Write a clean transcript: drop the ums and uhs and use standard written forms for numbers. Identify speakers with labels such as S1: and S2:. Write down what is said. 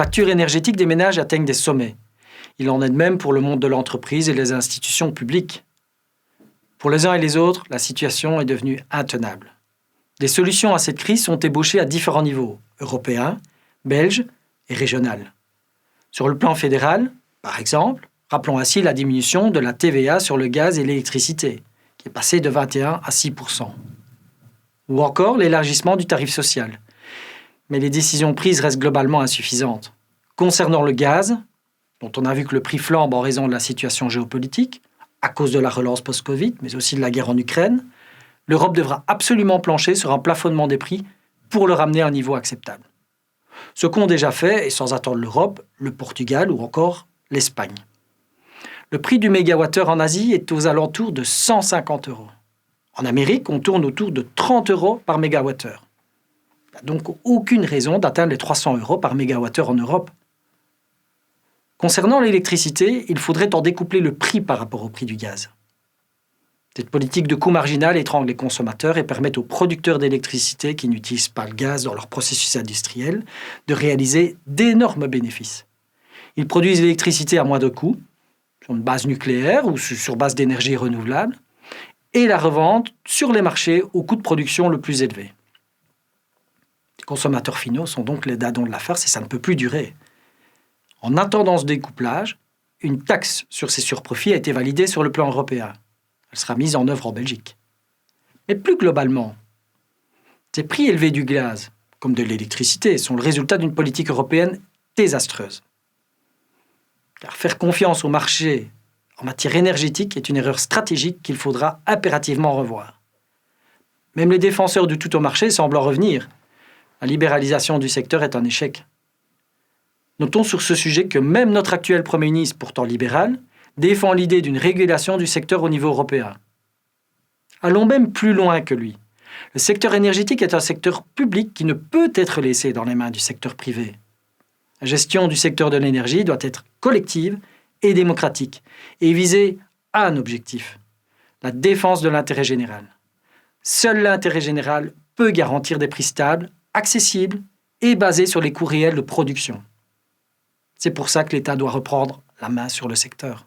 S1: factures énergétiques des ménages atteignent des sommets. Il en est de même pour le monde de l'entreprise et les institutions publiques. Pour les uns et les autres, la situation est devenue intenable. Des solutions à cette crise sont ébauchées à différents niveaux, européens, belges et régional. Sur le plan fédéral, par exemple, rappelons ainsi la diminution de la TVA sur le gaz et l'électricité, qui est passée de 21 à 6%. Ou encore l'élargissement du tarif social. Mais les décisions prises restent globalement insuffisantes. Concernant le gaz, dont on a vu que le prix flambe en raison de la situation géopolitique, à cause de la relance post-Covid, mais aussi de la guerre en Ukraine, l'Europe devra absolument plancher sur un plafonnement des prix pour le ramener à un niveau acceptable. Ce qu'ont déjà fait, et sans attendre l'Europe, le Portugal ou encore l'Espagne. Le prix du mégawattheure en Asie est aux alentours de 150 €. En Amérique, on tourne autour de 30 € par mégawattheure. Il n'y a donc aucune raison d'atteindre les 300 € par mégawattheure en Europe. Concernant l'électricité, il faudrait en découpler le prix par rapport au prix du gaz. Cette politique de coût marginal étrangle les consommateurs et permet aux producteurs d'électricité qui n'utilisent pas le gaz dans leur processus industriel de réaliser d'énormes bénéfices. Ils produisent l'électricité à moindre coût, sur une base nucléaire ou sur base d'énergie renouvelable, et la revendent sur les marchés au coût de production le plus élevé. Les consommateurs finaux sont donc les dadons de la farce et ça ne peut plus durer. En attendant ce découplage, une taxe sur ces surprofits a été validée sur le plan européen. Elle sera mise en œuvre en Belgique. Mais plus globalement, ces prix élevés du gaz, comme de l'électricité, sont le résultat d'une politique européenne désastreuse. Car faire confiance au marché en matière énergétique est une erreur stratégique qu'il faudra impérativement revoir. Même les défenseurs du tout au marché semblent en revenir. La libéralisation du secteur est un échec. Notons sur ce sujet que même notre actuel Premier ministre, pourtant libéral, défend l'idée d'une régulation du secteur au niveau européen. Allons même plus loin que lui. Le secteur énergétique est un secteur public qui ne peut être laissé dans les mains du secteur privé. La gestion du secteur de l'énergie doit être collective et démocratique et viser un objectif, la défense de l'intérêt général. Seul l'intérêt général peut garantir des prix stables, accessibles et basés sur les coûts réels de production. C'est pour ça que l'État doit reprendre la main sur le secteur.